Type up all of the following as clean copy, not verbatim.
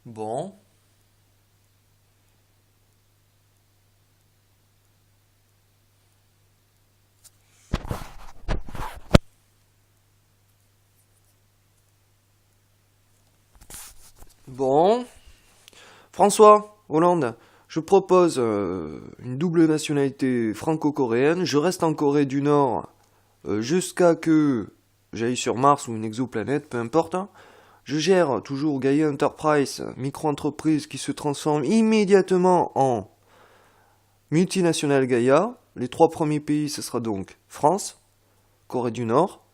Bon, bon. François Hollande, je propose une double nationalité franco-coréenne. Je reste en Corée du Nord jusqu'à que j'aille sur Mars ou une exoplanète, peu importe, hein. Je gère toujours Gaia Enterprise, micro-entreprise qui se transforme immédiatement en multinationale Gaia. Les trois premiers pays, ce sera donc France, Corée du Nord,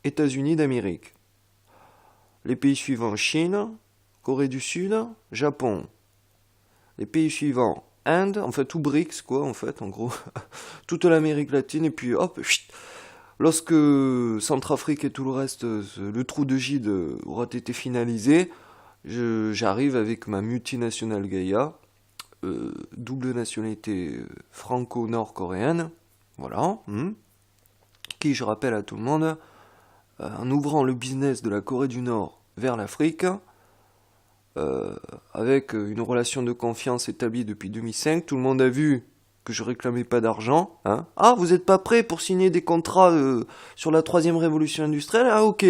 États-Unis d'Amérique. Les pays suivants, Chine, Corée du Sud, Japon. Les pays suivants, Inde, en fait tout BRICS quoi, en fait, en gros, toute l'Amérique latine, et puis hop, chut, lorsque Centrafrique et tout le reste, le trou de Gide aura été finalisé, j'arrive avec ma multinationale Gaïa, double nationalité franco-nord-coréenne, voilà, qui, je rappelle à tout le monde, en ouvrant le business de la Corée du Nord vers l'Afrique, avec une relation de confiance établie depuis 2005. Tout le monde a vu que je réclamais pas d'argent. Hein. Ah, vous êtes pas prêt pour signer des contrats sur la troisième révolution industrielle? Ah, ok.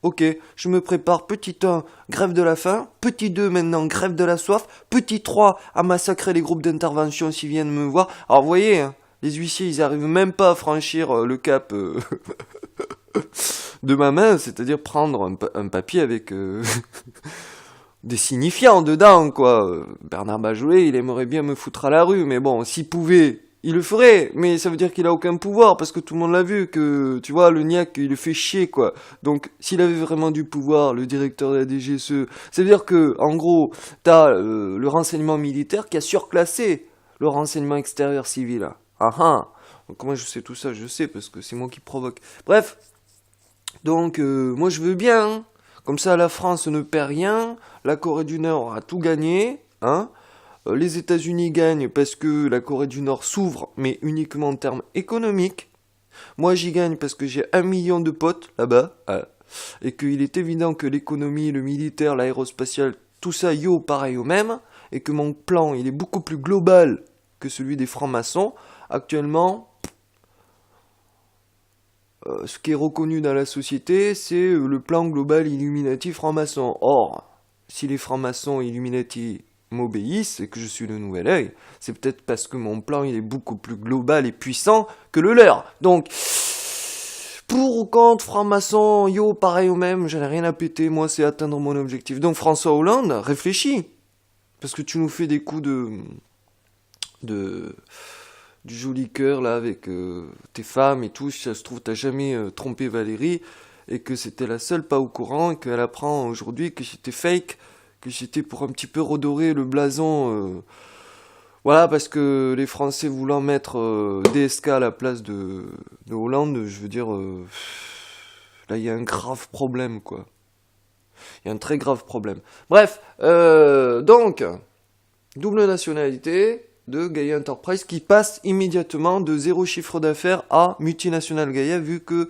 Ok, je me prépare. Petit 1, grève de la faim. Petit 2, maintenant, grève de la soif. Petit 3, à massacrer les groupes d'intervention s'ils viennent me voir. Alors, vous voyez, hein, les huissiers, ils arrivent même pas à franchir le cap de ma main, c'est-à-dire prendre un papier avec des signifiants dedans, quoi. Bernard Bajolet, il aimerait bien me foutre à la rue, mais bon, s'il pouvait, il le ferait, mais ça veut dire qu'il a aucun pouvoir, parce que tout le monde l'a vu, que, tu vois, le niaque, il le fait chier, quoi. Donc, s'il avait vraiment du pouvoir, le directeur de la DGSE, ça veut dire que, en gros, t'as le renseignement militaire qui a surclassé le renseignement extérieur civil. Ah ah. Donc, comment je sais tout ça? Je sais, parce que c'est moi qui provoque. Bref, donc, moi je veux bien, hein. Comme ça, la France ne perd rien, la Corée du Nord a tout gagné, hein. Les États-Unis gagnent parce que la Corée du Nord s'ouvre, mais uniquement en termes économiques. Moi, j'y gagne parce que j'ai 1 million de potes là-bas, et qu'il est évident que l'économie, le militaire, l'aérospatial, tout ça, yo, pareil au même, et que mon plan, il est beaucoup plus global que celui des francs-maçons. Actuellement, ce qui est reconnu dans la société, c'est le plan global Illuminati franc-maçon. Or, si les francs-maçons Illuminati m'obéissent et que je suis le nouvel œil, c'est peut-être parce que mon plan il est beaucoup plus global et puissant que le leur. Donc, pour ou contre franc-maçon, yo, pareil au même, j'en ai rien à péter, moi c'est atteindre mon objectif. Donc François Hollande, réfléchis, parce que tu nous fais des coups de du joli cœur là avec tes femmes et tout, si ça se trouve t'as jamais trompé Valérie et que c'était la seule pas au courant et qu'elle apprend aujourd'hui que j'étais fake, que j'étais pour un petit peu redorer le blason, voilà, parce que les Français voulant mettre DSK à la place de Hollande, je veux dire, là il y a un grave problème quoi, il y a un très grave problème. Bref, donc double nationalité de Gaia Enterprise qui passe immédiatement de zéro chiffre d'affaires à multinational Gaia vu que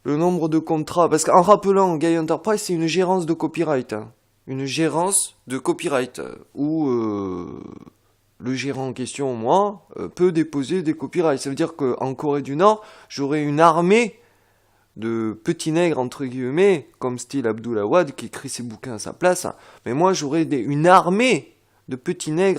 le nombre de contrats, parce qu'en rappelant Gaia Enterprise c'est une gérance de copyright, hein. Une gérance de copyright où le gérant en question, moi, peut déposer des copyrights. Ça veut dire qu'en Corée du Nord, j'aurai une armée de petits nègres entre guillemets, comme style Abdul Awad qui écrit ses bouquins à sa place, hein. Mais moi j'aurai une armée de petits nègres